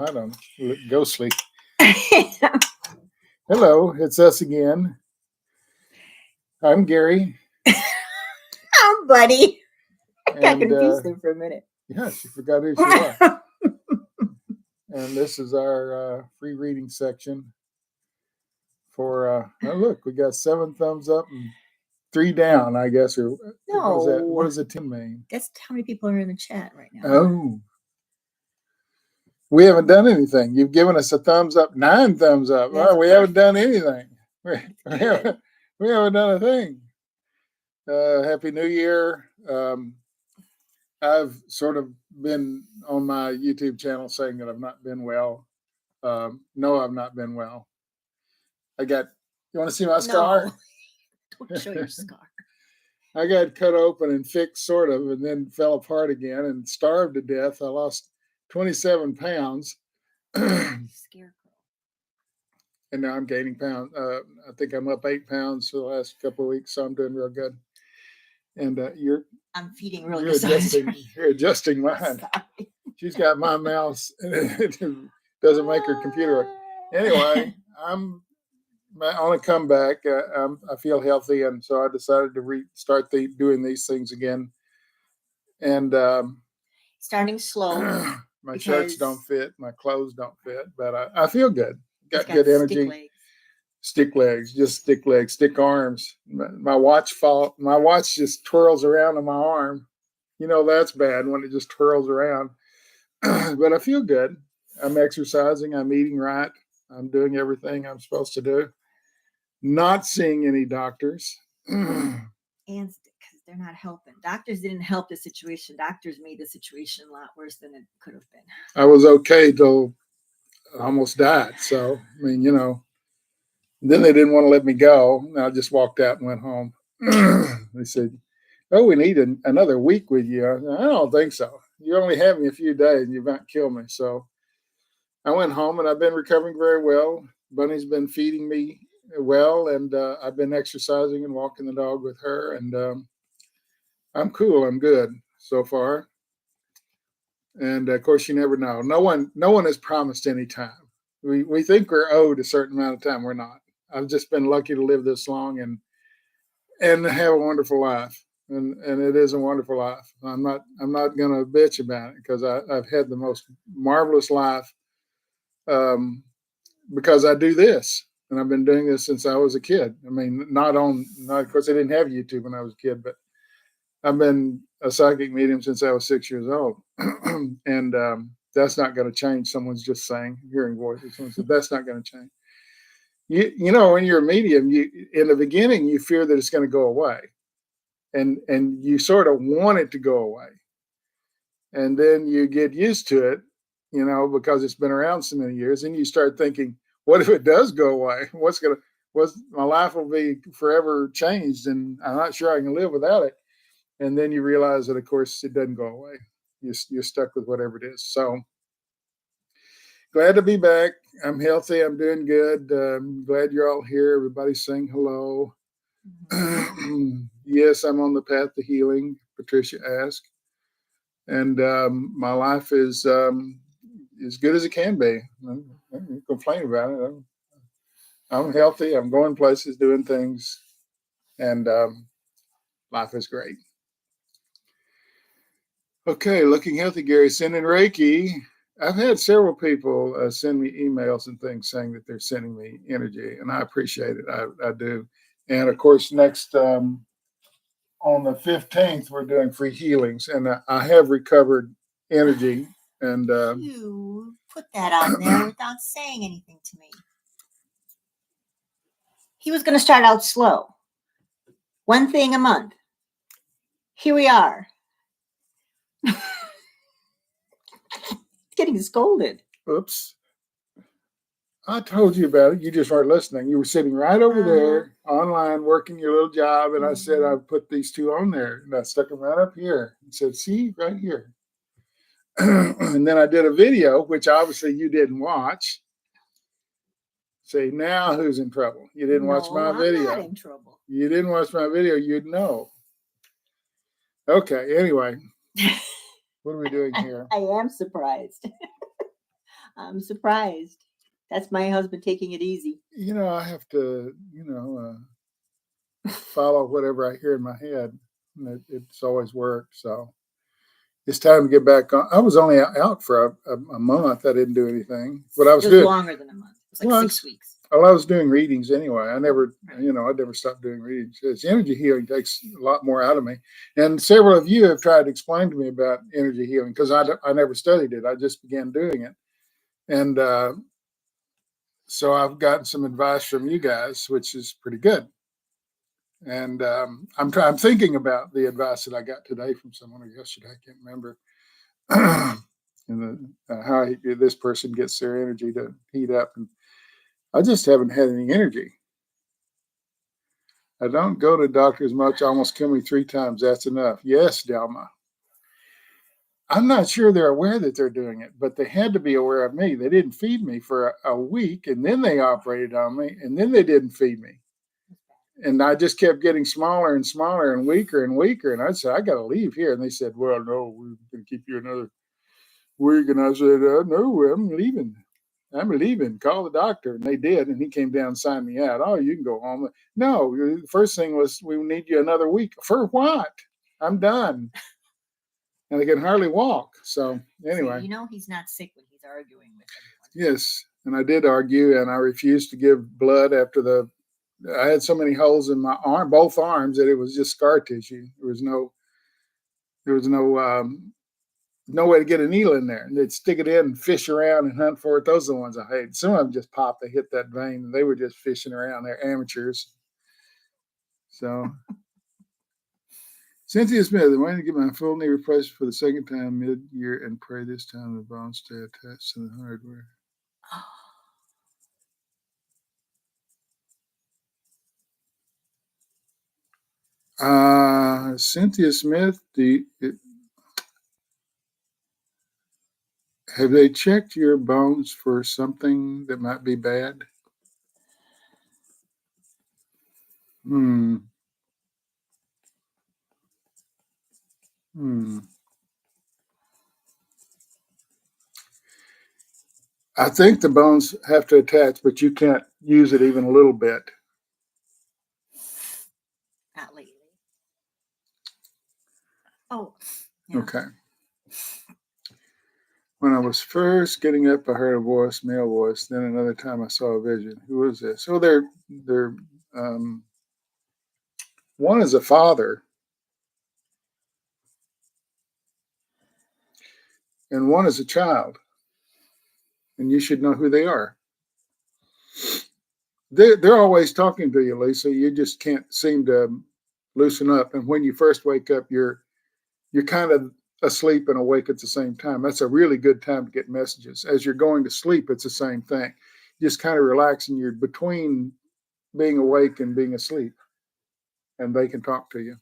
I don't go sleep. Hello, it's us again. I'm Gary, Buddy. Got and confused there for a minute. yes, you forgot who you are. And this is our free reading section for. Oh, look, we got 7 thumbs up and 3 down, I guess. Or what is that? What No, does a 10 mean? that's how many people are in the chat right now. Oh, we haven't done anything. You've given us a thumbs up, 9 thumbs up. That's Oh, we haven't done anything. We good. haven't done a thing. Happy New Year. I've sort of been on my YouTube channel saying that I've not been well. No, I've not been well. You want to see my scar? No, don't show your scar. I got cut open and fixed sort of, and then fell apart again and starved to death. I lost 27 pounds. Scarecrow. And now I'm gaining pounds. I think I'm up 8 pounds for the last couple of weeks, so I'm doing real good. And I'm feeding real you're good. adjusting mine. Sorry. She's got my mouse, and it doesn't make her computer work. Anyway, I'm on a comeback. I feel healthy, and so I decided to start doing these things again. And starting slow. My shirts don't fit, my clothes don't fit, but I feel good. Got good energy. Stick legs, just stick legs, stick arms. My watch just twirls around on my arm. You know that's bad when it just twirls around. But I feel good. I'm exercising. I'm eating right. I'm doing everything I'm supposed to do. Not seeing any doctors. And because they're not helping. Doctors didn't help the situation. Doctors made the situation a lot worse than it could have been. I was okay till I almost died. So, I mean, then they didn't want to let me go. And I just walked out and went home. They said, "Oh, we need another week with you." I don't think so. You only have me a few days and you might kill me. So I went home and I've been recovering very well. Bunny's been feeding me well, and I've been exercising and walking the dog with her. And I'm cool. I'm good so far. And of course, you never know. No one has promised any time. We think we're owed a certain amount of time. We're not. I've just been lucky to live this long and have a wonderful life. And it is a wonderful life. I'm not going to bitch about it because I've had the most marvelous life because I do this, and I've been doing this since I was a kid. I mean, not of course I didn't have YouTube when I was a kid, but I've been a psychic medium since I was 6 years old, and that's not going to change. Someone's just saying, hearing voices. Someone said that's not going to change. You know, when you're a medium, in the beginning you fear that it's going to go away. And you sort of want it to go away. And then you get used to it, because it's been around so many years. And you start thinking, what if it does go away? My life will be forever changed, and I'm not sure I can live without it. And then you realize that, of course, it doesn't go away. You're stuck with whatever it is. So glad to be back. I'm healthy. I'm doing good. I'm glad you're all here. Everybody's saying hello. Yes, I'm on the path to healing, Patricia asked. And my life is as good as it can be. I don't complain about it. I'm healthy. I'm going places, doing things. And life is great. Okay, looking healthy, Gary. Sending Reiki. I've had several people send me emails and things saying that they're sending me energy, and I appreciate it. I do. And of course, next on the 15th, we're doing free healings, and I have recovered energy. And you put that on there without saying anything to me. He was going to start out slow, one thing a month. Here we are. Getting scolded. Oops. I told you about it. You just weren't listening. You were sitting right over there online working your little job. And I said, I'd put these 2 on there. And I stuck them right up here and said, see, right here. And then I did a video, which obviously you didn't watch. Say, now who's in trouble? You didn't watch my video. I'm not in trouble. You didn't watch my video. You'd know. Okay. Anyway, what are we doing here? I am surprised. I'm surprised. That's my husband taking it easy. I have to, follow whatever I hear in my head. And it's always worked. So it's time to get back on. I was only out for a month. I didn't do anything, but I was It was doing. longer than a month. It was like Well, 6 weeks. well, I was doing readings anyway. I never, Right. I never stopped doing readings. It's energy healing takes a lot more out of me. And several of you have tried to explain to me about energy healing because I never studied it. I just began doing it. And so I've gotten some advice from you guys, which is pretty good. And I'm thinking about the advice that I got today from someone or yesterday. I can't remember. and how this person gets their energy to heat up. And I just haven't had any energy. I don't go to doctors much. Almost kill me 3 times. That's enough. Yes, Delma. I'm not sure they're aware that they're doing it, but they had to be aware of me. They didn't feed me for a week, and then they operated on me, and then they didn't feed me. And I just kept getting smaller and smaller and weaker and weaker. And I said, I got to leave here. And they said, well, no, we're going to keep you another week. And I said, no, I'm leaving. I'm leaving. Call the doctor. And they did. And he came down and signed me out. Oh, you can go home. No, the first thing was, we need you another week. For what? I'm done. And I can hardly walk. So anyway. So he's not sick when he's arguing with everyone. Yes. And I did argue, and I refused to give blood after I had so many holes in my arm, both arms, that it was just scar tissue. There was no way to get a needle in there. And they'd stick it in and fish around and hunt for it. Those are the ones I hate. Some of them just popped. They hit that vein, and they were just fishing around. They're amateurs. So Cynthia Smith, I'm waiting to get my full knee replaced for the second time mid-year and pray this time the bones stay attached to the hardware. Cynthia Smith, have they checked your bones for something that might be bad? Hmm. I think the bones have to attach, but you can't use it even a little bit. Not lately. Oh. Yeah. Okay. When I was first getting up, I heard a voice, male voice. Then another time I saw a vision. Who was this? So they're one is a father, and one is a child, and you should know who they are. They're always talking to you, Lisa. You just can't seem to loosen up. And when you first wake up, you're kind of asleep and awake at the same time. That's a really good time to get messages. As you're going to sleep, it's the same thing. You just kind of relax, and you're between being awake and being asleep, and they can talk to you.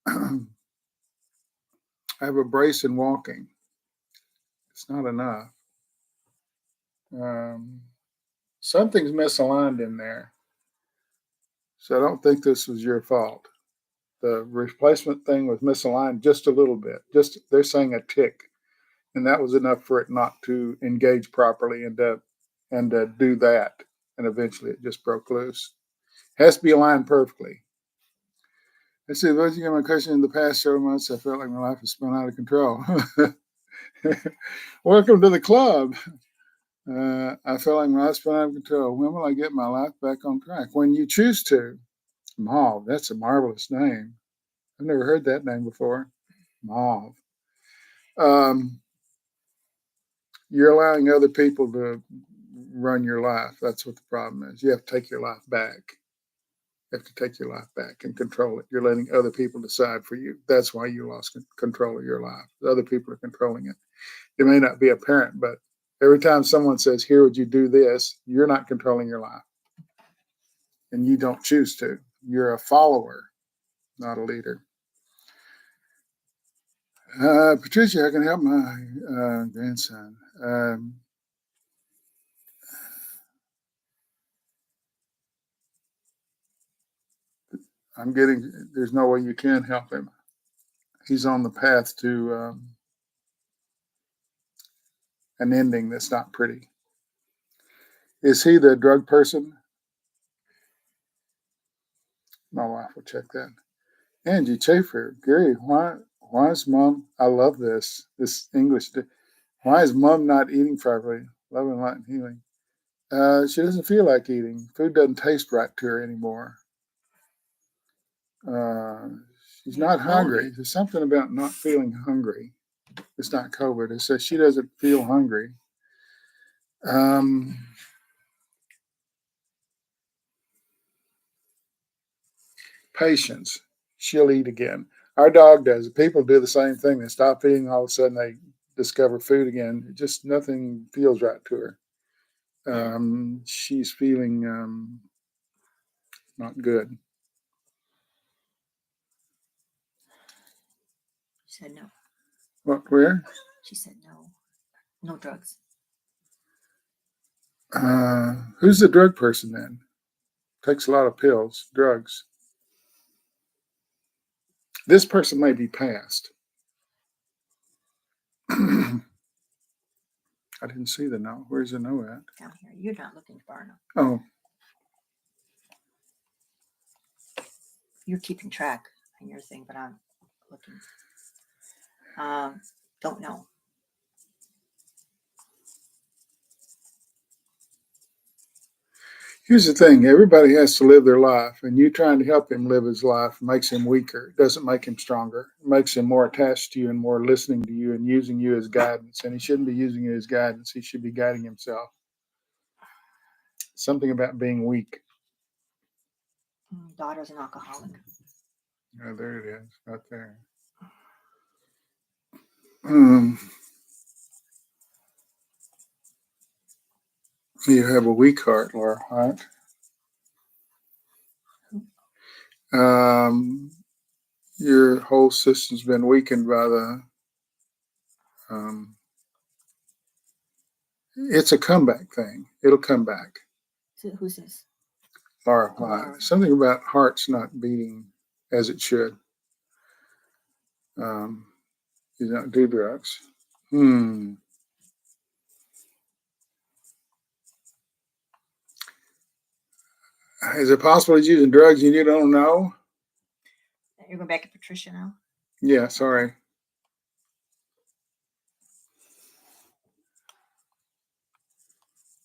I have a brace in walking. It's not enough. Something's misaligned in there. So I don't think this was your fault. The replacement thing was misaligned just a little bit. Just they're saying a tick, and that was enough for it not to engage properly and do that. And eventually, it just broke loose. Has to be aligned perfectly. I said, "Well, you got my question in the past several months. I felt like my life was spun out of control." Welcome to the club. I felt like my life spun out of control. When will I get my life back on track? When you choose to. Mauve, that's a marvelous name. I've never heard that name before. Mauve. You're allowing other people to run your life. That's what the problem is. You have to take your life back. You have to take your life back and control it. You're letting other people decide for you. That's why you lost control of your life. The other people are controlling it. It may not be apparent, but every time someone says, "Here, would you do this?" you're not controlling your life. And you don't choose to. You're a follower, not a leader. Patricia, I can help my grandson. There's no way you can help him. He's on the path to an ending that's not pretty. Is he the drug person? My wife will check that. Angie Chafer, Gary, why is mom? I love this English. Why is mom not eating properly? Love and light and healing. She doesn't feel like eating. Food doesn't taste right to her anymore. Uh, she's not hungry. There's something about not feeling hungry. It's not COVID. It says she doesn't feel hungry. Patience. She'll eat again. Our dog does. People do the same thing. They stop eating, all of a sudden they discover food again. Just nothing feels right to her. She's feeling not good. She said no. What? Where? She said no. No drugs. Who's the drug person then? Takes a lot of pills, drugs. This person may be passed. I didn't see the no. Where's the no at? Down here. You're not looking for no. Oh. You're keeping track on your thing, but I'm looking. Don't know. Here's the thing. Everybody has to live their life, and you trying to help him live his life makes him weaker. It doesn't make him stronger. It makes him more attached to you and more listening to you and using you as guidance. And he shouldn't be using you as guidance. He should be guiding himself. Something about being weak. Daughter's an alcoholic. Oh, there it is, right there. You have a weak heart, Laura, right? Your whole system's been weakened by the. It's a comeback thing. It'll come back. So who's this? Laura, why? Something about heart's not beating as it should. You don't do drugs. Is it possible he's using drugs and you don't know? You're going back to Patricia now? Yeah, sorry.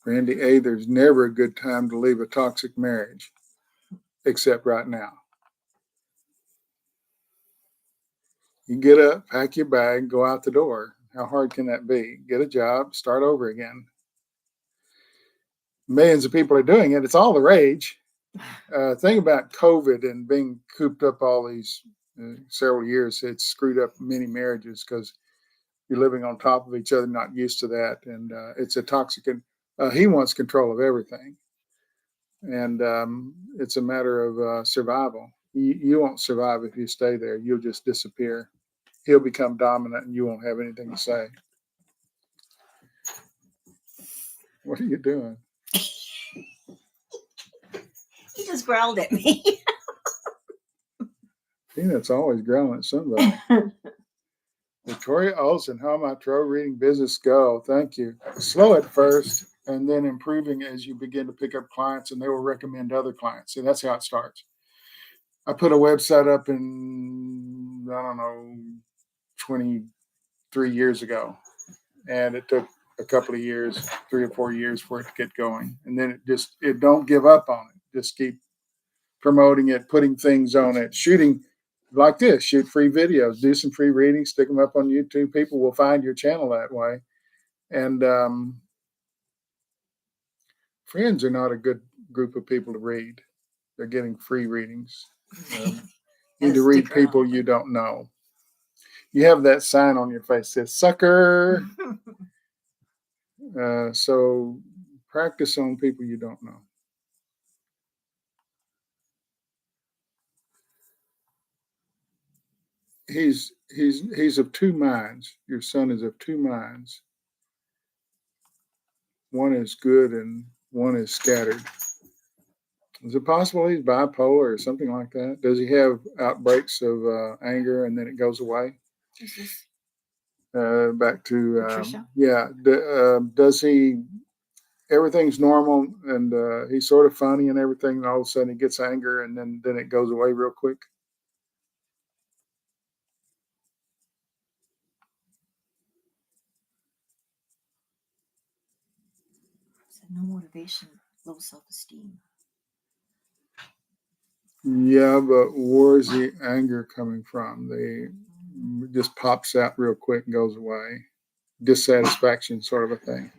Randy A., there's never a good time to leave a toxic marriage, except right now. You get up, pack your bag, go out the door. How hard can that be? Get a job, start over again. Millions of people are doing it. It's all the rage. Thing about COVID and being cooped up all these several years, it's screwed up many marriages because you're living on top of each other, not used to that. And it's a toxic, he wants control of everything. And it's a matter of survival. You won't survive if you stay there. You'll just disappear. He'll become dominant and you won't have anything to say. What are you doing? He just growled at me. Peanut's always growling at somebody. Victoria Olson, how my tarot reading business go? Thank you. Slow at first and then improving as you begin to pick up clients, and they will recommend other clients. So that's how it starts. I put a website up in, 23 years ago, and it took a couple of years, 3 or 4 years for it to get going. And then it don't give up on it. Just keep promoting it, putting things on it, shooting like this, shoot free videos, do some free readings, stick them up on YouTube. People will find your channel that way. And friends are not a good group of people to read. They're getting free readings. You need to read people you don't know. You have that sign on your face that says sucker. So practice on people you don't know. He's of two minds. Your son is of two minds. One is good and one is scattered. Is it possible he's bipolar or something like that? Does he have outbreaks of anger and then it goes away? back to Patricia? yeah. Does he? Everything's normal, and he's sort of funny and everything. And all of a sudden, he gets anger, and then it goes away real quick. So no motivation, low self-esteem. Yeah, but where's the anger coming from? They just pops out real quick and goes away. Dissatisfaction, sort of a thing.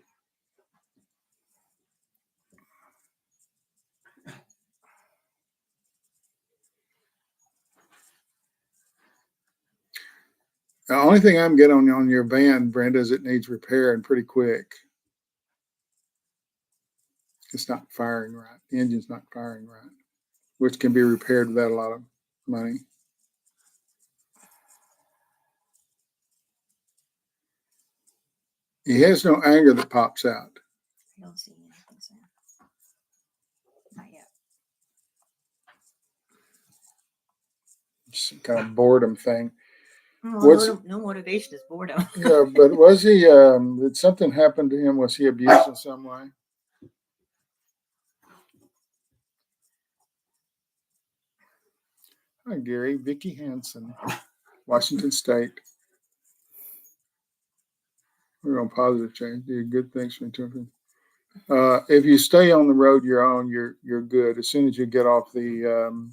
The only thing I'm getting on your van, Brenda, is it needs repair and pretty quick. It's not firing right. The engine's not firing right, which can be repaired without a lot of money. He has no anger that pops out. I don't see anything, sir. Not yet. It's kind of boredom thing. Well, no motivation is boredom. Yeah, but was he? Did something happen to him? Was he abused in some way? Hi, Gary. Vicki Hansen, Washington State. We're on positive change. Do good things for children. If you stay on the road you're on, you're good. As soon as you get off the,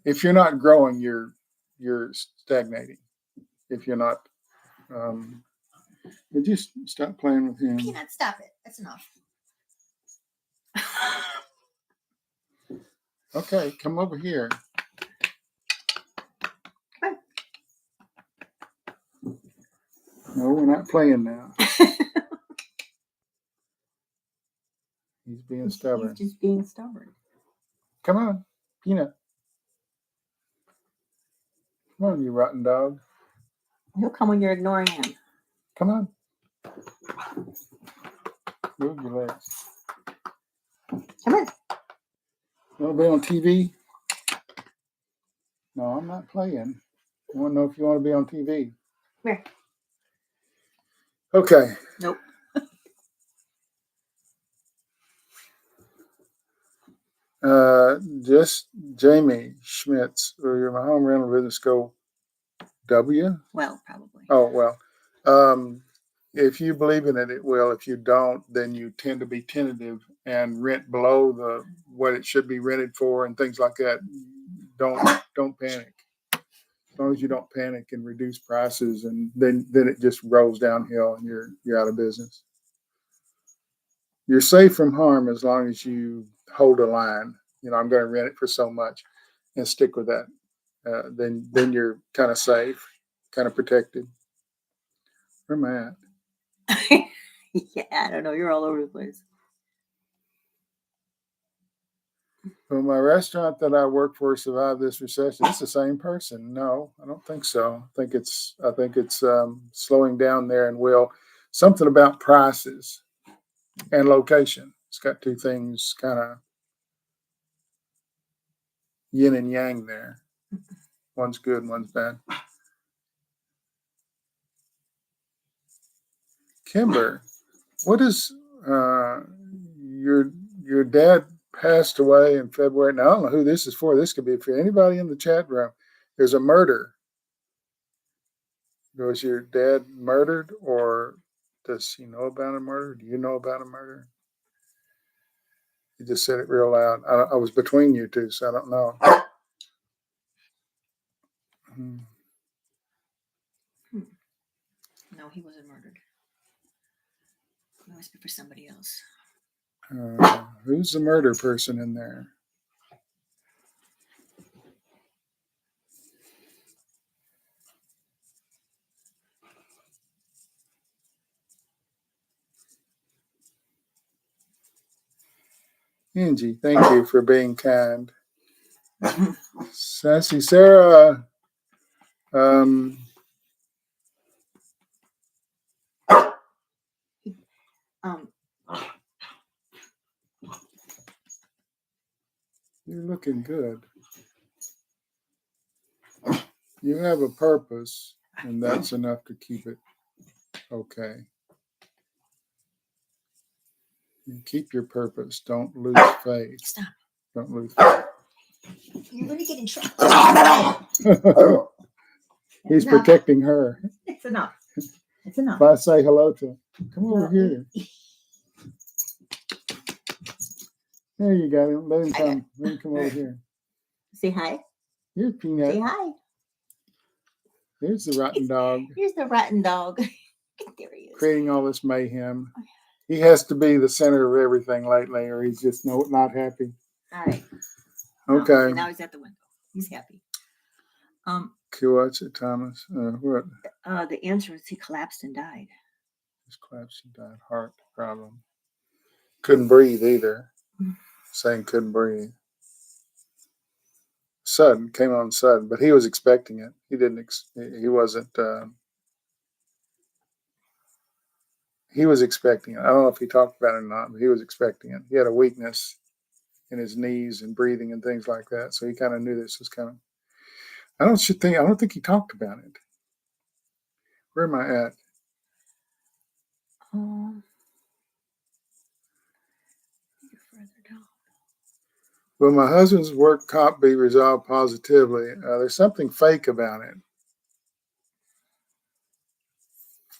if you're not growing, you're stagnating. If you're not, did you stop playing with him? Peanut, stop it. That's enough. Okay, come over here. No, we're not playing now. He's being stubborn. He's just being stubborn. Come on, Peanut. Come on, you rotten dog. He'll come when you're ignoring him. Come on. Move your legs. Come on. You want to be on TV? No, I'm not playing. I want to know if you want to be on TV. Come here. Okay. Nope. Just Jamie Schmitz, or your home rental business go W? Well, probably. Oh, well. If you believe in it, it will. If you don't, then you tend to be tentative and rent below what it should be rented for and things like that. Don't panic. As long as you don't panic and reduce prices, and then it just rolls downhill and you're out of business. You're safe from harm as long as you hold a line. I'm going to rent it for so much and stick with that. Then you're kind of safe, kind of protected. Where am I at? Yeah, I don't know. You're all over the place. Will my restaurant that I work for survive this recession? It's the same person. No, I don't think so. I think it's slowing down there, and will something about prices and location. It's got two things kind of yin and yang there. One's good, one's bad. Kimber, what is your dad passed away in February? Now I don't know who this is for. This could be for anybody in the chat room. There's a murder. Was your dad murdered, or does he know about a murder? Do you know about a murder? You just said it real loud. I was between you two, so I don't know. No, he wasn't murdered. It must be for somebody else. Who's the murder person in there? Angie, thank you for being kind. Sassy Sarah, you're looking good. You have a purpose. and that's enough to keep it okay. And keep your purpose. Don't lose faith. Stop. Don't lose faith. You're going to get in trouble. He's Enough. protecting her. It's enough. It's enough. If I say hello to him, come over here. There you go. Let him come. Let him come over here. Say hi. Here's Peanut. Say hi. There's the rotten dog. Here's the rotten dog. There he is. Creating all this mayhem. He has to be the center of everything lately, or he's just not happy. All right. Okay. Now he's at the window. He's happy. What's it, Thomas? What? The answer is he collapsed and died. Just collapsed and died. Heart problem. Couldn't breathe either. Saying couldn't breathe. Sudden, came on sudden, but he was expecting it. He didn't. He wasn't. He was expecting it. I don't know if he talked about it or not, but he was expecting it. He had a weakness in his knees and breathing and things like that, so he kind of knew this was coming. I don't think he talked about it. Where am I at? You're further down. Will my husband's work comp be resolved positively? There's something fake about it.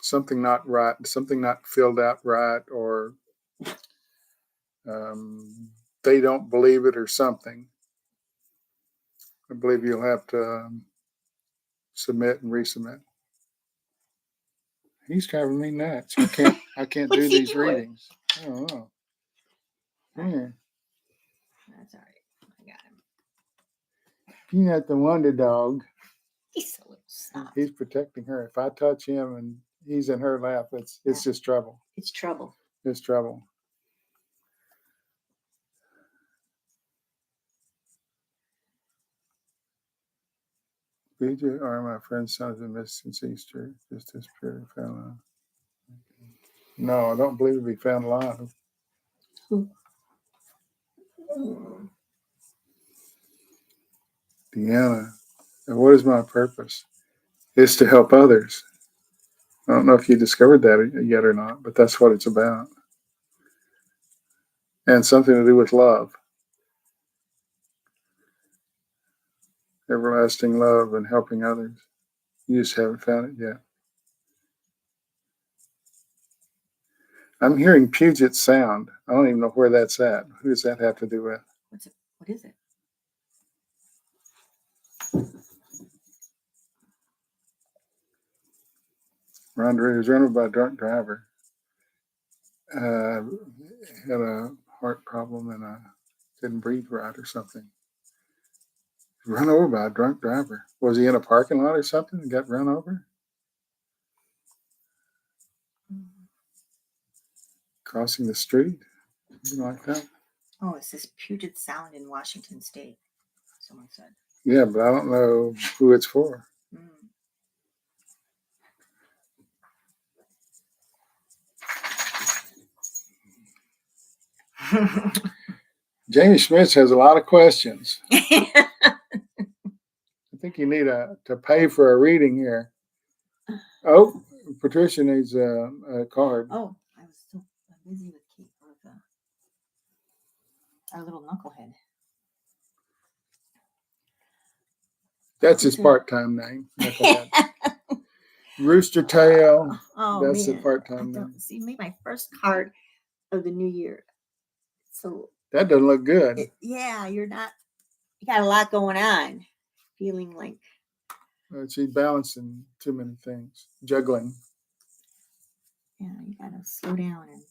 Something not right, something not filled out right, or they don't believe it or something. I believe you'll have to submit and resubmit. He's driving me nuts. I can't do these readings. I don't know. Come here. That's all right. I got him. Peanut the Wonder Dog. He's so soft. He's protecting her. If I touch him and he's in her lap, it's just trouble. It's trouble. It's trouble. BJ are my friend's son has been missed since Easter. Just disappeared. Found alive. No, I don't believe he'll be found alive. Deanna, and what is my purpose? It's to help others. I don't know if you discovered that yet or not, but that's what it's about. And something to do with love. Everlasting love and helping others. You just haven't found it yet. I'm hearing Puget Sound. I don't even know where that's at. Who does that have to do with? What is it? Rondre was run over by a drunk driver. Had a heart problem and didn't breathe right or something. Run over by a drunk driver. Was he in a parking lot or something and got run over? Crossing the street? Something like that? Oh, it says Puget Sound in Washington State. Someone said. Yeah, but I don't know who it's for. Jamie Schmitz has a lot of questions. I think you need to pay for a reading here. Oh, Patricia needs a card. Oh, I was so busy with Kate, with our little knucklehead. That's his part-time name. Rooster Tail. Oh, that's man. the part-time name. See, make my first card of the new year. So that doesn't look good. Yeah, you got a lot going on. Feeling like she's balancing too many things, juggling. Yeah, you gotta slow down and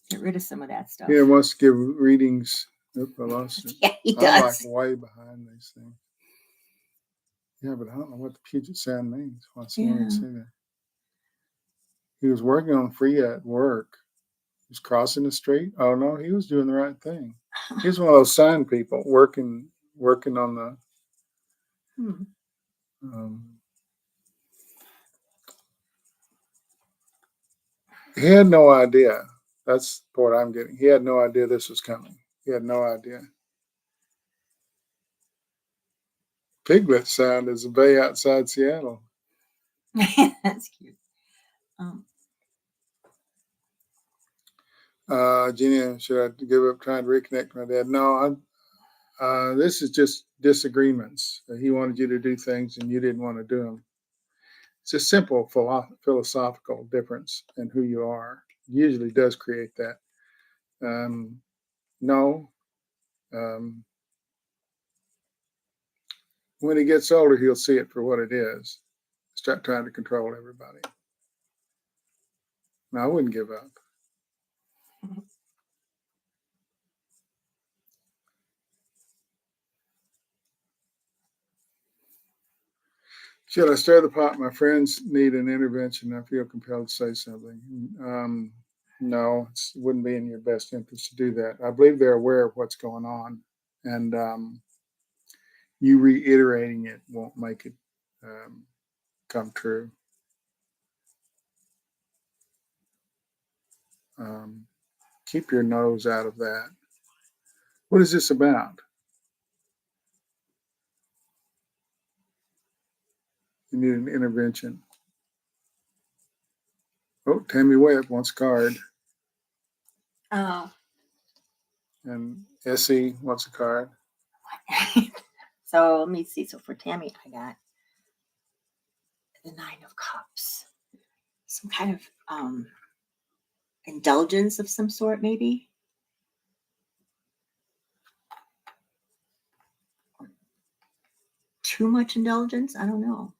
get rid of some of that stuff. He wants to give readings. Oop, I lost it. Yeah, he I'm does. like way behind these things. Yeah, but I don't know what the Puget Sound means. Why someone would say that. He was working on free at work. He was crossing the street. Oh no, he was doing the right thing. He was one of those sign people working on the. He had no idea. That's what I'm getting. He had no idea this was coming. He had no idea. Piglet sound is a bay outside Seattle. That's cute. Um, Gina, should I give up trying to reconnect with my dad? No, this is just disagreements. He wanted you to do things and you didn't want to do them. It's a simple philosophical difference in who you are. It usually does create that. No. Um, when he gets older, he'll see it for what it is. Start trying to control everybody. No, I wouldn't give up. Should I stir the pot? My friends need an intervention. I feel compelled to say something. No, it wouldn't be in your best interest to do that. I believe they're aware of what's going on, and you reiterating it won't make it come true. Keep your nose out of that. What is this about? You need an intervention. Oh, Tammy Webb wants a card, oh. and Essie wants a card. So let me see. So for Tammy, I got the Nine of Cups. Some kind of indulgence of some sort, maybe. Too much indulgence? I don't know.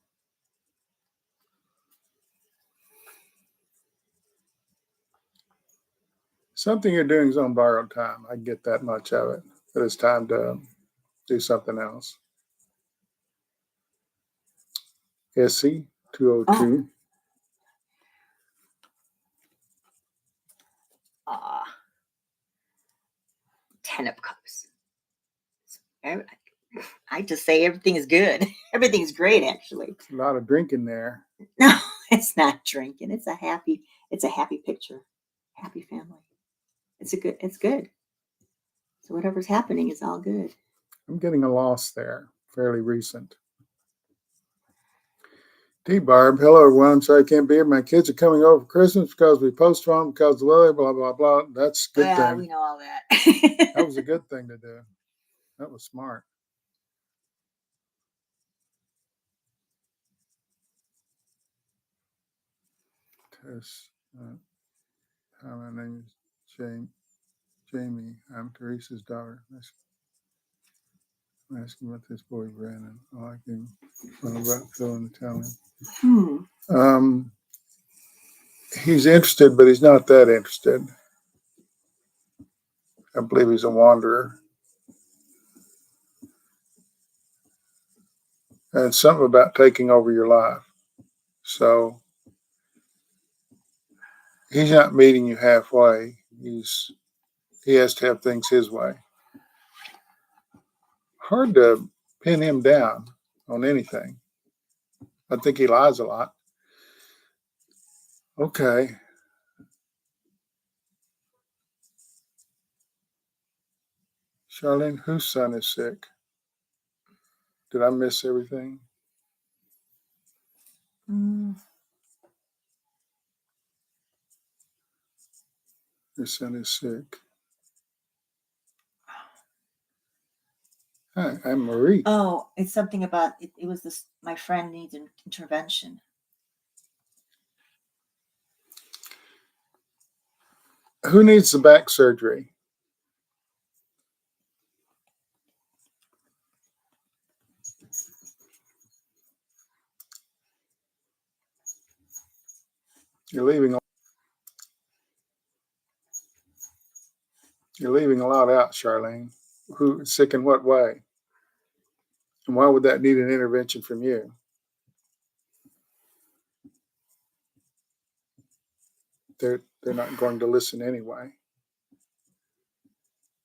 Something you're doing is on borrowed time. I get that much of it, but it's time to do something else. Essie, 202. Ten of Cups. I just say everything is good. Everything's great, actually. A lot of drinking there. No, it's not drinking. It's a happy picture. Happy family. It's good. So whatever's happening is all good. I'm getting a loss there, fairly recent. T-Barb, hello everyone. I'm sorry I can't be here. My kids are coming over for Christmas because we postponed because of the weather, blah, blah, blah. That's a good thing. We know all that. That was a good thing to do. That was smart. Tess, hi, my name is Jamie. I'm Teresa's daughter. I'm asking about this boy, Brandon. I like him. About Phil and Italian. He's interested, but he's not that interested. I believe he's a wanderer. And it's something about taking over your life. So he's not meeting you halfway. He has to have things his way. Hard to pin him down on anything. I think he lies a lot. Okay. Charlene, whose son is sick? Did I miss everything? Your son is sick. Hi, I'm Marie. Oh, it's something about it. It was this. My friend needs an intervention. Who needs the back surgery? You're leaving a lot out, Charlene. Who sick in what way? And why would that need an intervention from you? They're not going to listen anyway.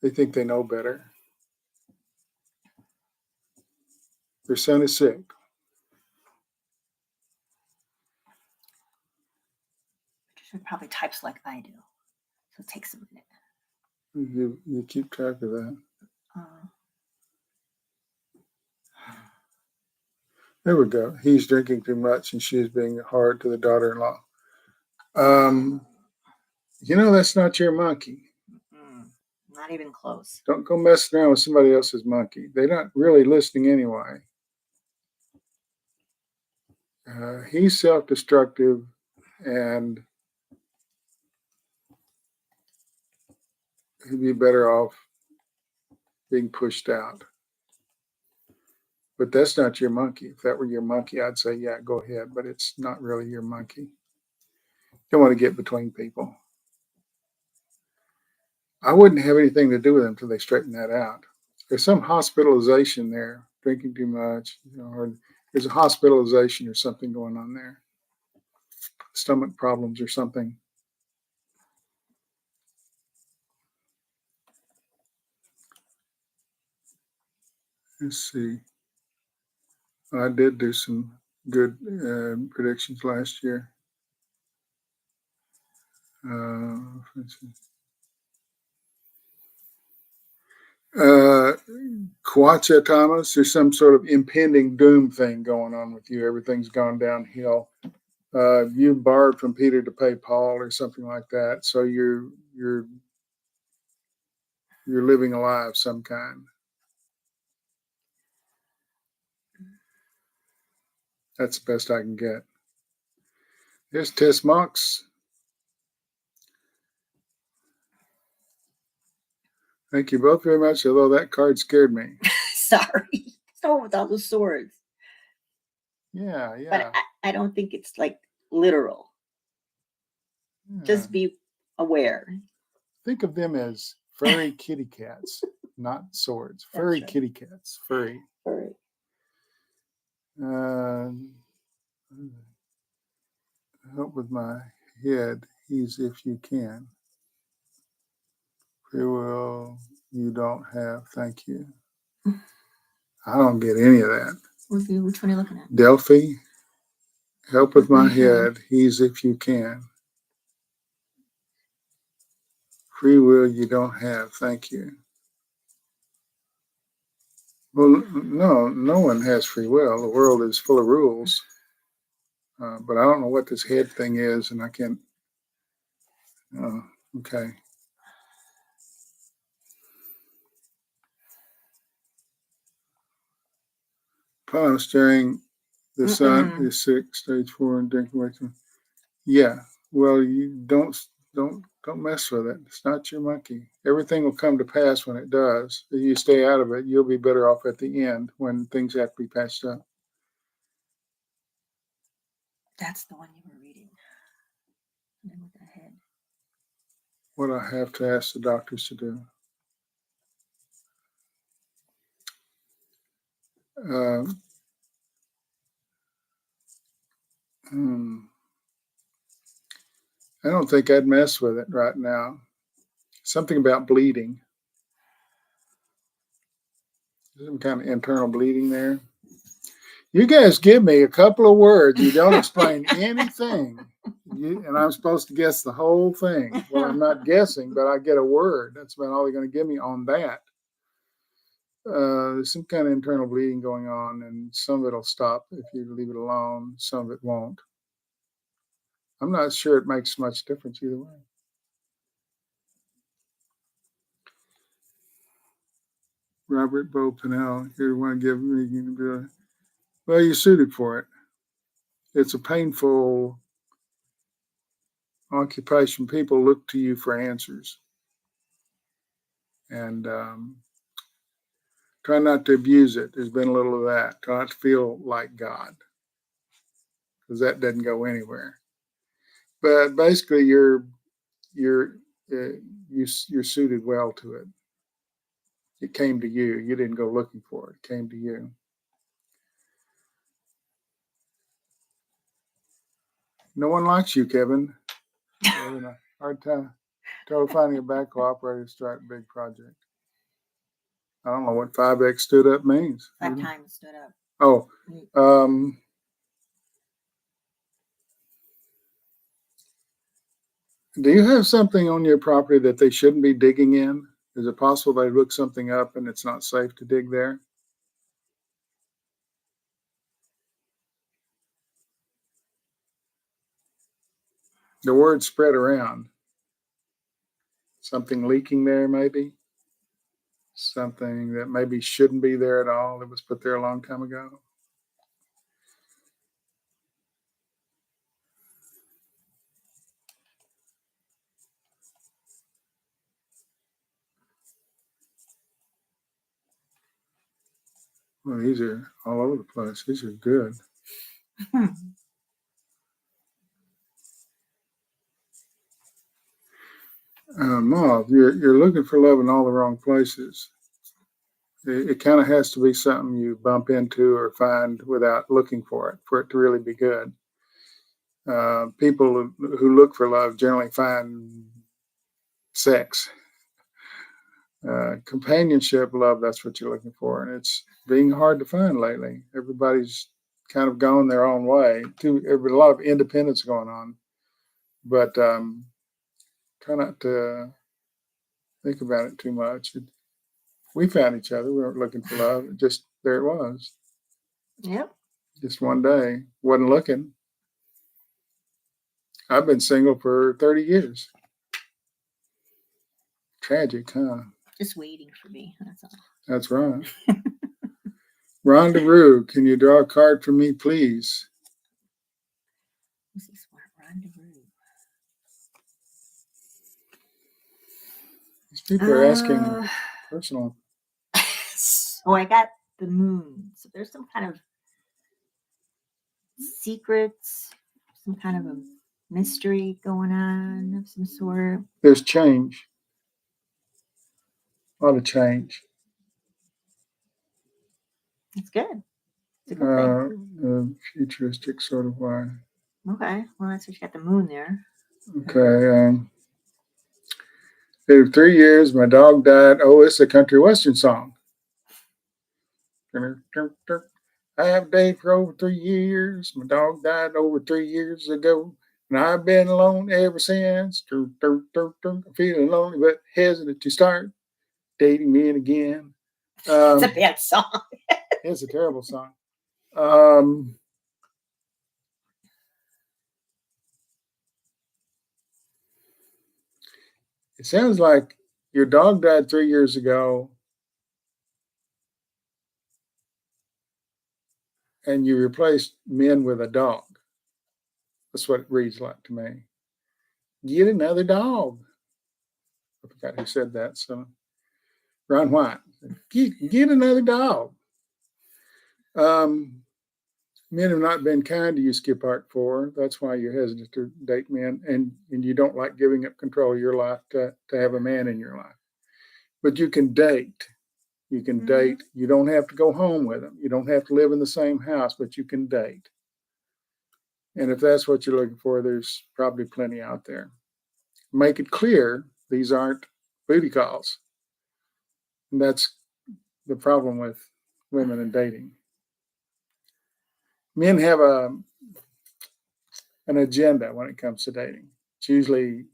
They think they know better. Their son is sick. Patricia probably types like I do, so it takes a minute. You keep track of that. There we go. He's drinking too much and she's being hard to the daughter-in-law. Um, that's not your monkey. Not even close. Don't go messing around with somebody else's monkey. They're not really listening anyway. He's self-destructive and he'd be better off being pushed out. But that's not your monkey. If that were your monkey, I'd say, yeah, go ahead. But it's not really your monkey. You don't want to get between people. I wouldn't have anything to do with them until they straighten that out. There's some hospitalization there, drinking too much, or there's a hospitalization or something going on there. Stomach problems or something. Let's see. I did do some good predictions last year. Kawatsa Thomas, there's some sort of impending doom thing going on with you. Everything's gone downhill. You borrowed from Peter to pay Paul or something like that. So you're living a lie of some kind. That's the best I can get. Here's Tess Mox. Thank you both very much, although that card scared me. Sorry. So with all the swords. Yeah. But I don't think it's like literal. Yeah. Just be aware. Think of them as furry kitty cats, not swords. Furry right. Kitty cats. Furry. Help with my head, ease if you can. Free will you don't have, thank you. I don't get any of that. Which one are you looking at? Delphi, help with my head, ease if you can. Free will you don't have, thank you. Well, no one has free will. The world is full of rules. But I don't know what this head thing is, and I can't. Okay. Pause during the sun is 6, stage 4, and drinking away from. Yeah. Well, you don't mess with it. It's not your monkey. Everything will come to pass when it does. If you stay out of it, you'll be better off at the end when things have to be patched up. That's the one you were reading. And then with the head. What I have to ask the doctors to do. I don't think I'd mess with it right now. Something about bleeding. Some kind of internal bleeding there. You guys give me a couple of words. You don't explain anything. And I'm supposed to guess the whole thing. Well, I'm not guessing, but I get a word. That's about all they're going to give me on that. There's some kind of internal bleeding going on, and some of it will stop if you leave it alone. Some of it won't. I'm not sure it makes much difference either way. Robert Bo Pinnell, you want to give me, well, you're suited for it. It's a painful occupation. People look to you for answers. And try not to abuse it. There's been a little of that. Try not to feel like God, because that doesn't go anywhere. But basically, you're suited well to it. It came to you. You didn't go looking for it. It came to you. No one likes you, Kevin. You're having a hard time finding a back operator to start a big project. I don't know what 5x stood up means. 5 times stood up. Oh, do you have something on your property that they shouldn't be digging in? Is it possible they look something up and it's not safe to dig there? The word spread around. Something leaking there, maybe. Something that maybe shouldn't be there at all. That was put there a long time ago. Well, these are all over the place. These are good. Mauve, you're looking for love in all the wrong places. It kind of has to be something you bump into or find without looking for it to really be good. People who look for love generally find sex. Companionship, love, that's what you're looking for. And it's being hard to find lately. Everybody's kind of gone their own way. A lot of independence going on. But try not to think about it too much. We found each other. We weren't looking for love. Just there it was. Yep. Just one day. Wasn't looking. I've been single for 30 years. Tragic, huh? Just waiting for me. That's all. That's right. Rendezvous. Can you draw a card for me, please? What's this one? Rendezvous. These people are asking personal. So I got the moon. So there's some kind of secrets, some kind of a mystery going on of some sort. There's change. A lot of change. It's good. It's a good thing. Futuristic sort of way. Okay. Well, that's what you got the moon there. Okay. In 3 years, my dog died. Oh, it's a country western song. I have dated for over 3 years. My dog died over 3 years ago. And I've been alone ever since. Feeling lonely but hesitant to start dating men again. It's a bad song. It's a terrible song. It sounds like your dog died 3 years ago and you replaced men with a dog. That's what it reads like to me. Get another dog. I forgot who said that. So Ron White. Get another dog. Men have not been kind to you, Skip Art 4. That's why you're hesitant to date men, and you don't like giving up control of your life to have a man in your life. But you can date. You can date. You don't have to go home with them. You don't have to live in the same house, but you can date. And if that's what you're looking for, there's probably plenty out there. Make it clear these aren't booty calls. And that's the problem with women and dating. Men have an agenda when it comes to dating. It's usually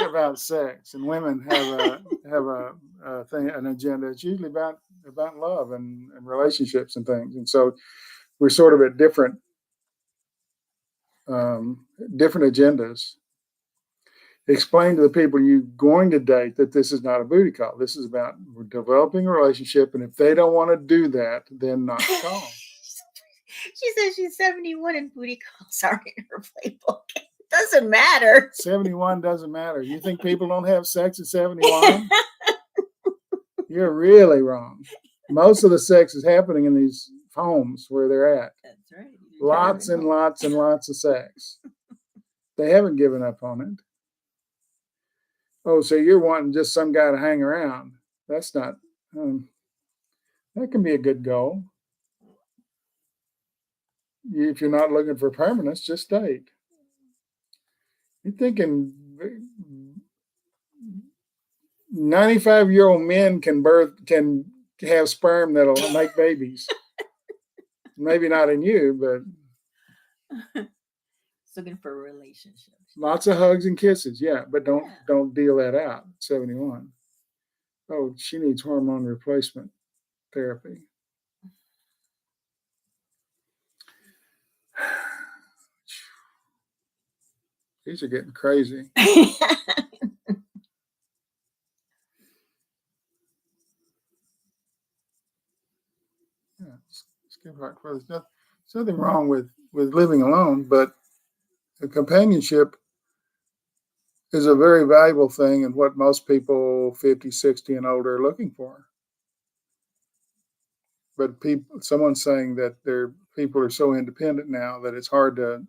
about sex, and women have a thing, an agenda. It's usually about love and relationships and things. And so we're sort of at different agendas. Explain to the people you're going to date that this is not a booty call. This is about developing a relationship, and if they don't want to do that, then not call. She says she's 71 and booty calls aren't in her playbook. It doesn't matter. 71 doesn't matter. You think people don't have sex at 71? You're really wrong. Most of the sex is happening in these homes where they're at. That's right. Lots and lots and lots of sex. They haven't given up on it. Oh, so you're wanting just some guy to hang around. That's not, that can be a good goal. If you're not looking for permanence, just date. You're thinking 95-year-old men can have sperm that'll make babies. Maybe not in you, but looking for a relationship. Lots of hugs and kisses, yeah, but don't deal that out. 71. Oh, she needs hormone replacement therapy. These are getting crazy. Yeah, skip heart failure. There's nothing wrong with living alone, but the companionship is a very valuable thing and what most people 50, 60 and older are looking for. But someone's saying that people are so independent now that it's hard to,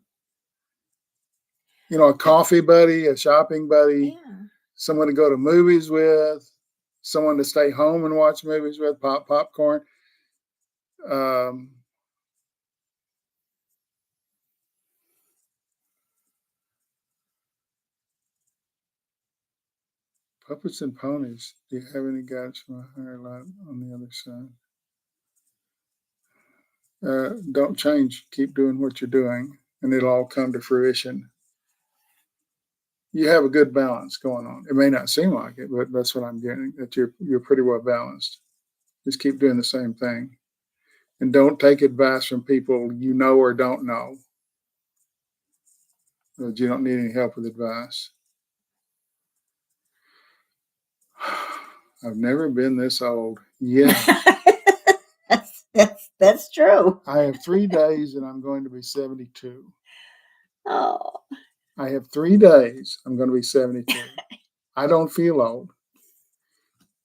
a coffee buddy, a shopping buddy, Yeah. someone to go to movies with, someone to stay home and watch movies with, popcorn. Puppets and ponies. Do you have any guidance from a higher light on the other side? Don't change. Keep doing what you're doing, and it'll all come to fruition. You have a good balance going on. It may not seem like it, but that's what I'm getting. That you're pretty well balanced. Just keep doing the same thing, and don't take advice from people you know or don't know. You don't need any help with advice. I've never been this old. Yeah. That's true. I have 3 days and I'm going to be 72. Oh. I have 3 days. I'm going to be 72. I don't feel old.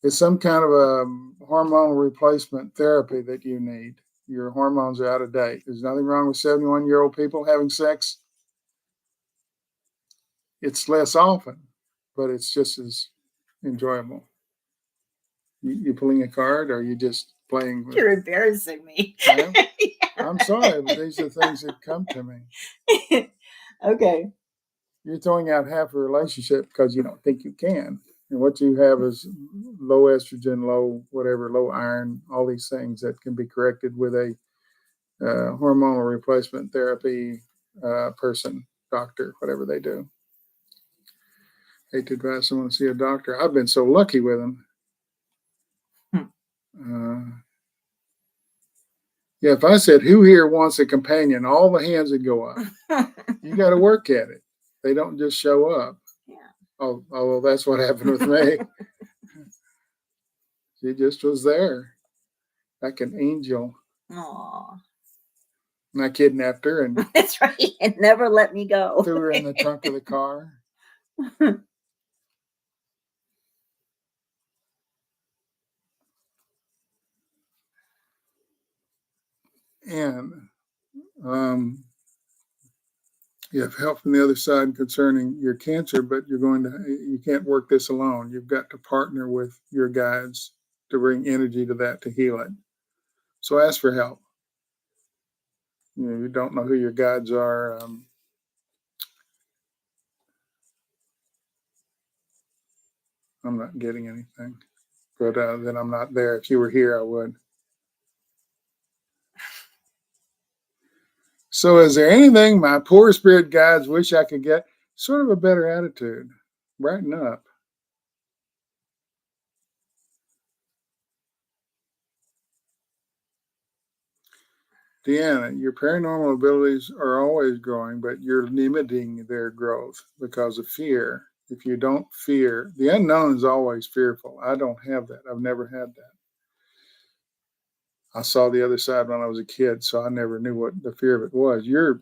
It's some kind of a hormonal replacement therapy that you need. Your hormones are out of date. There's nothing wrong with 71-year-old people having sex. It's less often, but it's just as enjoyable. You pulling a card, or are you just playing with? You're embarrassing me. I'm sorry, but these are things that come to me. Okay. You're throwing out half a relationship because you don't think you can. And what you have is low estrogen, low iron, all these things that can be corrected with a hormonal replacement therapy person, doctor, whatever they do. Hate to advise someone to see a doctor. I've been so lucky with them. Yeah, if I said, who here wants a companion, all the hands would go up. You got to work at it. They don't just show up. Yeah. Oh, well, that's what happened with me. She just was there, like an angel. Aww. And I kidnapped her and that's right. And never let me go. Threw her in the trunk of the car. And you have help from the other side concerning your cancer, but you can't work this alone. You've got to partner with your guides to bring energy to that to heal it. So ask for help. You don't know who your guides are. I'm not getting anything, but then I'm not there. If you were here, I would. So is there anything my poor spirit guides wish I could get? Sort of a better attitude. Brighten up. Deanna, your paranormal abilities are always growing, but you're limiting their growth because of fear. If you don't fear, the unknown is always fearful. I don't have that. I've never had that. I saw the other side when I was a kid, so I never knew what the fear of it was. You're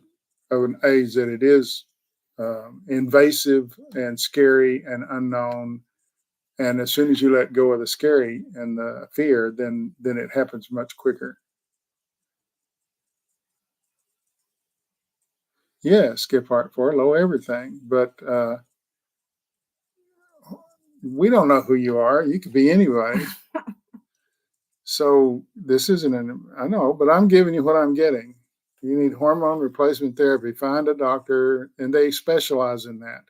of an age that it is invasive and scary and unknown. And as soon as you let go of the scary and the fear, then it happens much quicker. Yeah, skip heart for low everything. But we don't know who you are. You could be anybody. So this isn't I know, but I'm giving you what I'm getting. You need hormone replacement therapy. Find a doctor, and they specialize in that.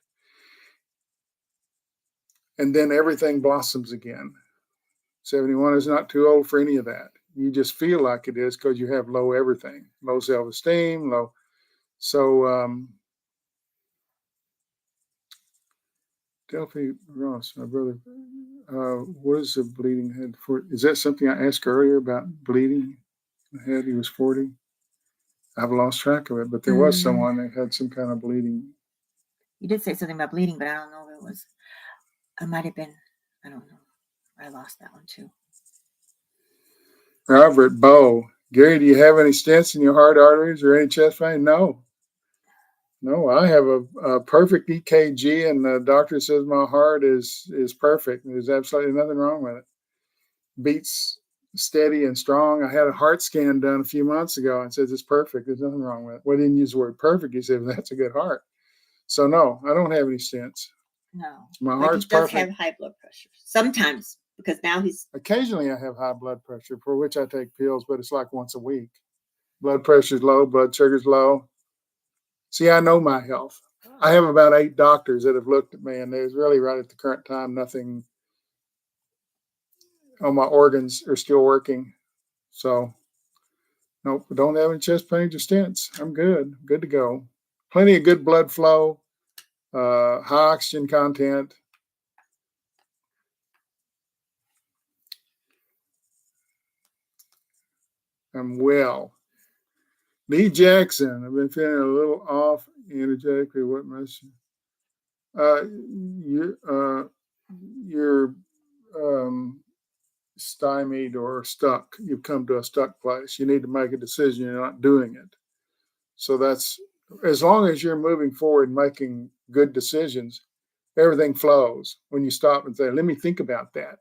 And then everything blossoms again. 71 is not too old for any of that. You just feel like it is because you have low everything, low self-esteem, low. So Delphi Ross, my brother. What is the bleeding head for? Is that something I asked earlier about bleeding the head? He was 40. I've lost track of it, but there was someone that had some kind of bleeding. You did say something about bleeding, but I don't know if it was. It might have been. I don't know. I lost that one too. Robert Bow. Gary, do you have any stents in your heart arteries or any chest pain? No. No, I have a perfect EKG, and the doctor says my heart is perfect. There's absolutely nothing wrong with it. Beats steady and strong. I had a heart scan done a few months ago and says it's perfect. There's nothing wrong with it. Well, he didn't use the word perfect. He said, well, that's a good heart. So, no, I don't have any stents. No. My But heart's he does perfect. have high blood pressure. Sometimes, because now he's. Occasionally, I have high blood pressure, for which I take pills, but it's like once a week. Blood pressure's low, blood sugar's low. See, I know my health. I have about 8 doctors that have looked at me, and there's really, right at the current time, nothing. All my organs are still working. So, nope, don't have any chest pains or stents. I'm good. Good to go. Plenty of good blood flow, high oxygen content. I'm well. Lee Jackson, I've been feeling a little off energetically. What must you're stymied or stuck. You've come to a stuck place. You need to make a decision. You're not doing it. So that's, as long as you're moving forward and making good decisions, everything flows. When you stop and say, let me think about that.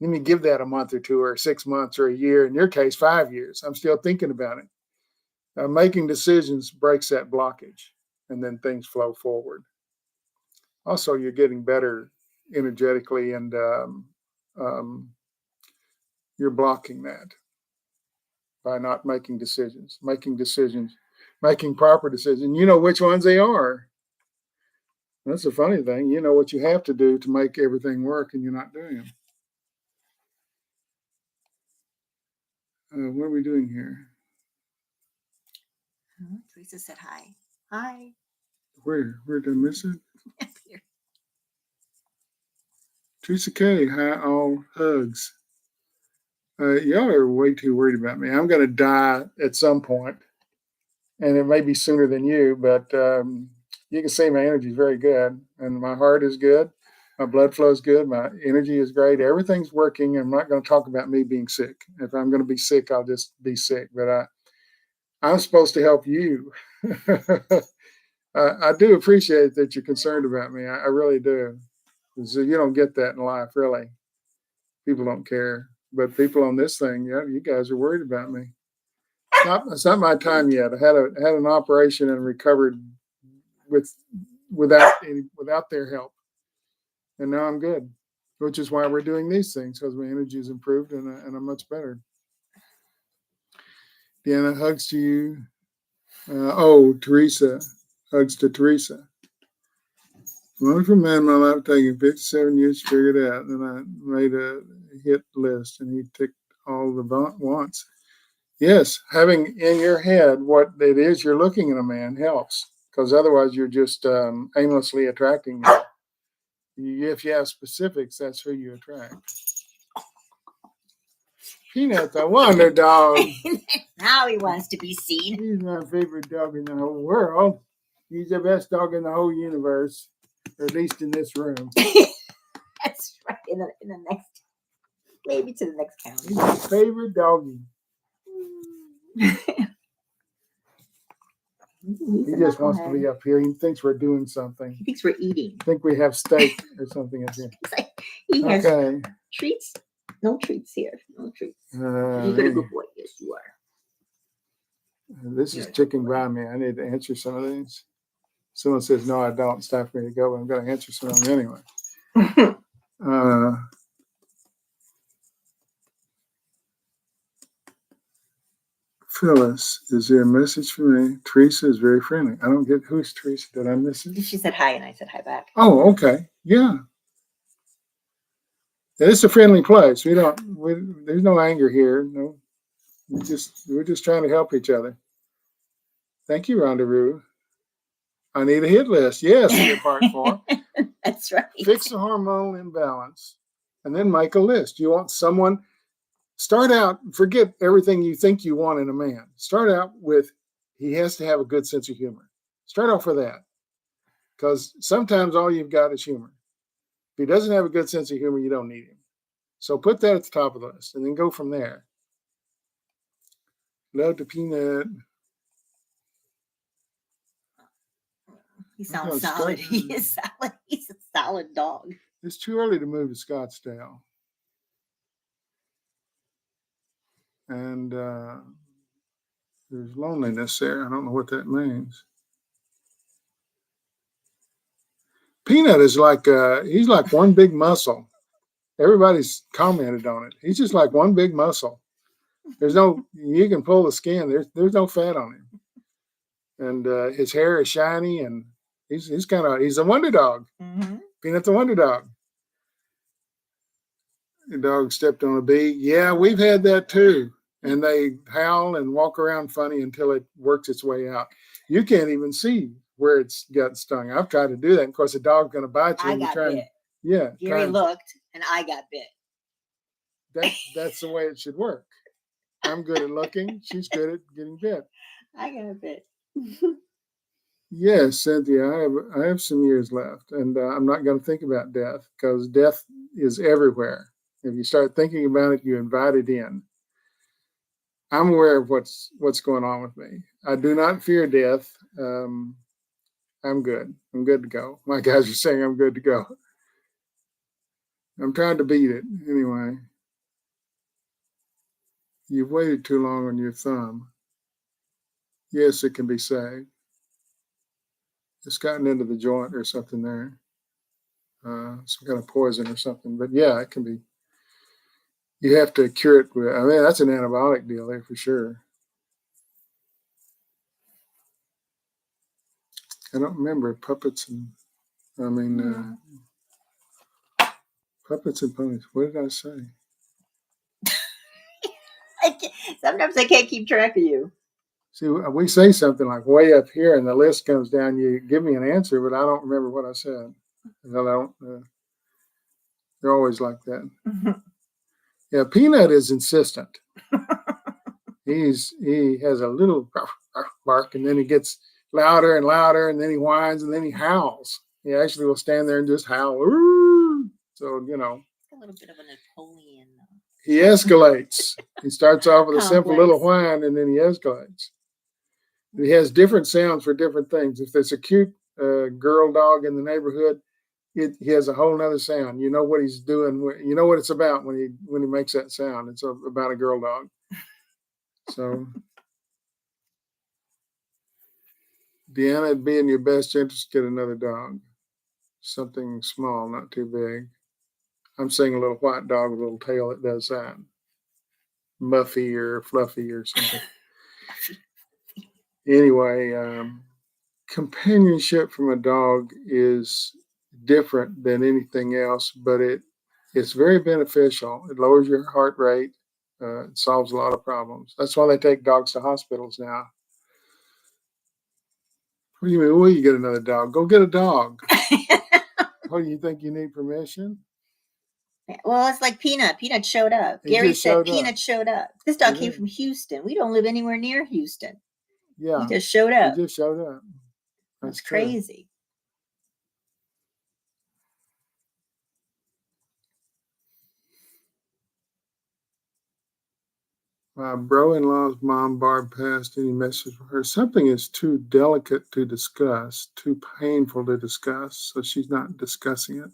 Let me give that a month or 2 or 6 months or a year. In your case, 5 years. I'm still thinking about it. Making decisions breaks that blockage, and then things flow forward. Also, you're getting better energetically, and you're blocking that by not making decisions, making proper decisions. You know which ones they are. That's the funny thing. You know what you have to do to make everything work, and you're not doing them. What are we doing here? Teresa said hi. Hi. Where did I miss it? Teresa K. Hi, all hugs. Y'all are way too worried about me. I'm going to die at some point, and it may be sooner than you, but you can see my energy is very good, and my heart is good. My blood flow is good. My energy is great. Everything's working. I'm not going to talk about me being sick. If I'm going to be sick, I'll just be sick. But I'm supposed to help you. I do appreciate that you're concerned about me. I really do. So you don't get that in life, really. People don't care. But people on this thing, yeah, you guys are worried about me. It's not my time yet. I had an operation and recovered without their help, and now I'm good. Which is why we're doing these things, because my energy is improved and I'm much better. Deanna, hugs to you. Teresa, hugs to Teresa. Wonderful man in my life, taking 57 years to figure it out. Then I made a hit list, and he ticked all the wants. Yes, having in your head what it is you're looking at a man helps, because otherwise you're just aimlessly attracting them. If you have specifics, that's who you attract. Peanut, the wonder dog. Now he wants to be seen. He's my favorite dog in the whole world. He's the best dog in the whole universe, or at least in this room. That's right. In the next, maybe to the next county. He's my favorite doggy. He just wants to be up here. He thinks we're doing something. He thinks we're eating. I think we have steak or something up here. He has treats. No treats here. No treats. You're a good boy. Yes, you are. This is ticking by me. I need to answer some of these. Someone says, no, I don't. It's time for me to go, but I'm going to answer some of them anyway. Phyllis, is there a message for me? Teresa is very friendly. I don't get, who's Teresa? Did I miss it? She said hi, and I said hi back. Oh, okay. Yeah. It's a friendly place. There's no anger here. No, we're just trying to help each other. Thank you, Rhonda Rue. I need a hit list. Yes, we get part 4. That's right. Fix the hormonal imbalance and then make a list. You want someone, start out, forget everything you think you want in a man. Start out with, he has to have a good sense of humor. Start off with that, because sometimes all you've got is humor. If he doesn't have a good sense of humor, you don't need him. So put that at the top of the list and then go from there. Love to Peanut. He sounds solid. He is solid. He's a solid dog. It's too early to move to Scottsdale. And there's loneliness there. I don't know what that means. Peanut is like, he's like one big muscle. Everybody's commented on it. He's just like one big muscle. There's no, you can pull the skin. There's no fat on him. And his hair is shiny, and he's a wonder dog. Mm-hmm. Peanut the wonder dog. The dog stepped on a bee. Yeah, we've had that too. And they howl and walk around funny until it works its way out. You can't even see where it's got stung. I've tried to do that. Of course, the dog's going to bite you. I got bit. Yeah. Gary looked, and I got bit. That's the way it should work. I'm good at looking. She's good at getting bit. I got bit. Yes, Cynthia, I have some years left, and I'm not going to think about death, because death is everywhere. If you start thinking about it, you invite it in. I'm aware of what's going on with me. I do not fear death. I'm good. I'm good to go. My guys are saying I'm good to go. I'm trying to beat it anyway. You've waited too long on your thumb. Yes, it can be saved. It's gotten into the joint or something there. Some kind of poison or something. But yeah, it can be. You have to cure it with, I mean, that's an antibiotic deal there for sure. I don't remember puppets and, puppets and ponies. What did I say? Sometimes I can't keep track of you. See, we say something like way up here, and the list comes down. You give me an answer, but I don't remember what I said. They're always like that. Yeah, Peanut is insistent. He has a little bark, and then he gets louder and louder, and then he whines, and then he howls. He actually will stand there and just howl. So, you know. A little bit of a Napoleon. He escalates. He starts off with a simple little whine, and then he escalates. He has different sounds for different things. If there's a cute girl dog in the neighborhood, he has a whole nother sound. You know what he's doing. You know what it's about when he makes that sound. It's about a girl dog. So, Deanna, it'd be in your best interest to get another dog. Something small, not too big. I'm saying a little white dog with a little tail that does that. Muffy or Fluffy or something. Anyway, companionship from a dog is different than anything else, but it's very beneficial. It lowers your heart rate. It solves a lot of problems. That's why they take dogs to hospitals now. What do you mean? Well, you get another dog. Go get a dog. What do you think? You need permission? Well, it's like Peanut. Peanut showed up. Gary said Peanut showed up. This dog came from Houston. We don't live anywhere near Houston. Yeah. He just showed up. He just showed up. That's crazy. My bro-in-law's mom, Barb, passed. Any message for her? Something is too delicate to discuss, too painful to discuss, so she's not discussing it.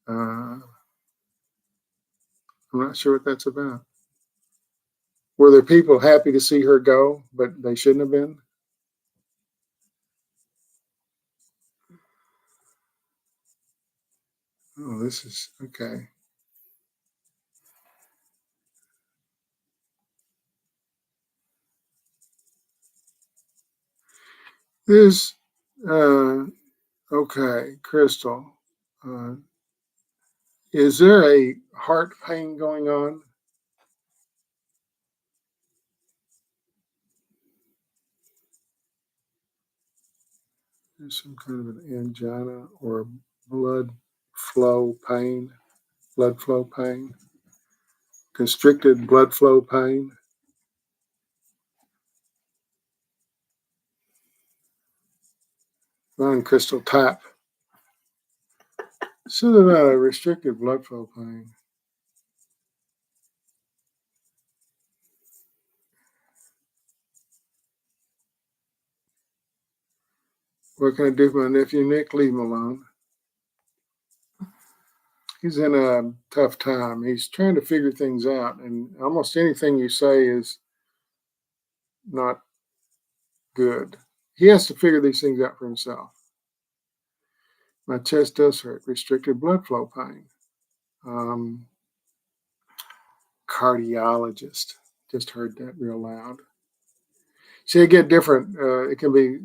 I'm not sure what that's about. Were there people happy to see her go, but they shouldn't have been? Oh, this is okay. This, okay, Crystal. Is there a heart pain going on? There's some kind of an angina or blood flow pain, blood flow pain, constricted blood flow pain. Run crystal tap. Something about a restricted blood flow pain. What can I do for my nephew Nick? Leave him alone. He's in a tough time. He's trying to figure things out, and almost anything you say is not good. He has to figure these things out for himself. My chest does hurt. Restricted blood flow pain. Cardiologist. Just heard that real loud. So you get different. It can be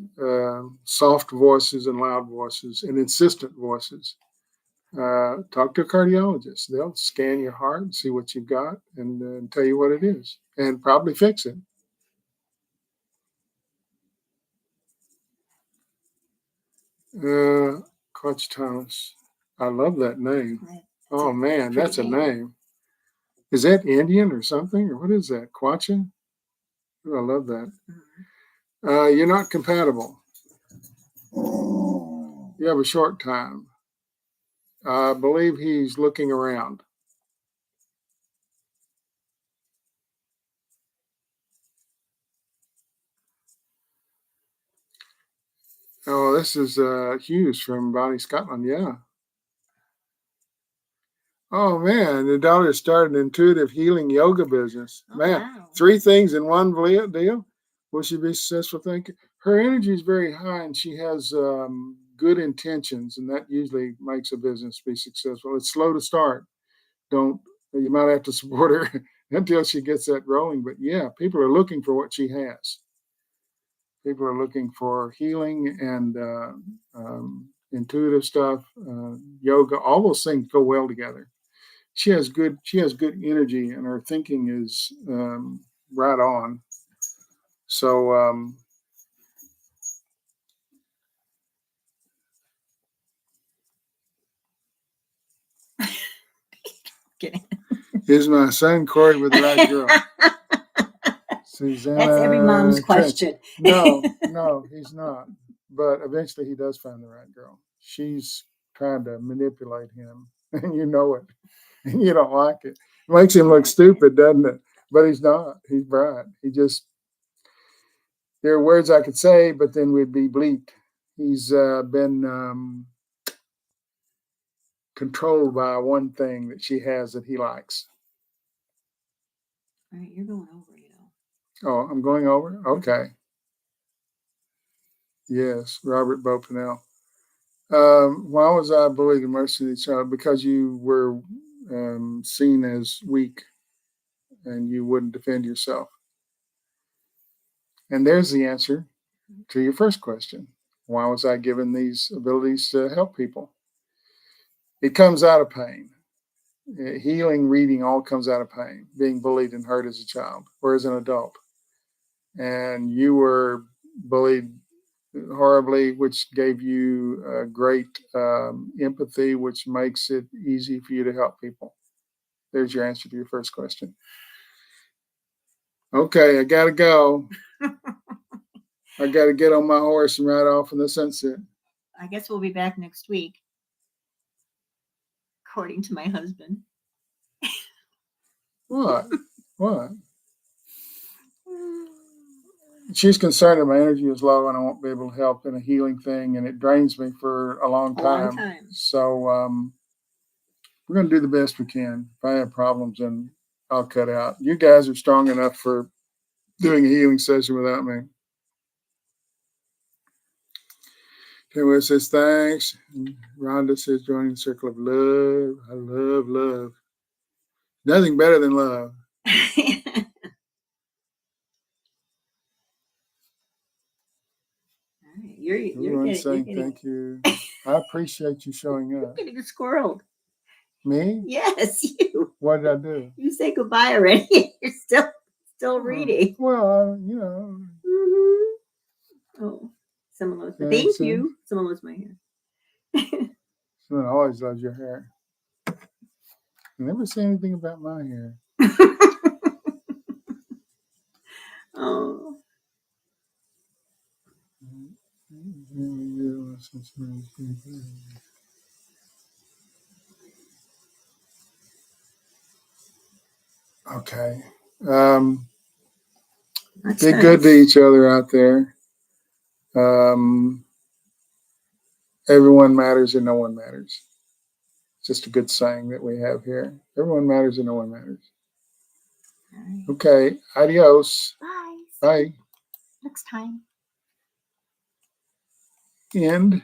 soft voices and loud voices and insistent voices. Talk to a cardiologist. They'll scan your heart and see what you've got and tell you what it is and probably fix it. Clutch Thomas. I love that name. Oh man, that's a name. Is that Indian or something? Or what is that? Quacha? Oh, I love that. You're not compatible. You have a short time. I believe he's looking around. Oh, this is Hughes from Bonnie, Scotland. Yeah. Oh man, the daughter started an intuitive healing yoga business. Oh, man, wow. 3 things in one deal. Will she be successful? Thank you. Her energy is very high, and she has good intentions, and that usually makes a business be successful. It's slow to start. You might have to support her until she gets that rolling. But yeah, people are looking for what she has. People are looking for healing and intuitive stuff, yoga. All those things go well together. She has good energy, and her thinking is right on. So is my son Corey with the right girl? Susanna. That's every mom's question. No, he's not. But eventually he does find the right girl. She's trying to manipulate him, and you know it. And you don't like it. It makes him look stupid, doesn't it? But he's not. He's bright. There are words I could say, but then we'd be bleak. He's been controlled by one thing that she has that he likes. All right, you're going over, Oh, I'm going over? Okay. Yes, Robert Bopinel. Why was I bullied in mercy of the child? Because you were seen as weak and you wouldn't defend yourself. And there's the answer to your first question. Why was I given these abilities to help people? It comes out of pain. Healing, reading, all comes out of pain. Being bullied and hurt as a child or as an adult. And you were bullied horribly, which gave you great empathy, which makes it easy for you to help people. There's your answer to your first question. Okay, I gotta go. I gotta get on my horse and ride off in the sunset. I guess we'll be back next week, according to my husband. What? She's concerned that my energy is low and I won't be able to help in a healing thing, and it drains me for a long time. So we're going to do the best we can. If I have problems, then I'll cut out. You guys are strong enough for doing a healing session without me. Kenwood says, thanks. And Rhonda says, joining the circle of love. I love love. Nothing better than love. Everyone's saying thank you. I appreciate you showing up. You're getting squirreled. Me? Yes, you. What did I do? You say goodbye already. You're still reading. Well, you know. Mm-hmm. Oh, Someone loves my Thanks, thank sis. you. Someone loves my hair. Someone always loves your hair. You never say anything about my hair. Oh, Okay. that's Be nice. good to each other out there. Everyone matters and no one matters. It's just a good saying that we have here. Everyone matters and no one matters. All right. Okay. Adios. Bye. Bye. Next time. End.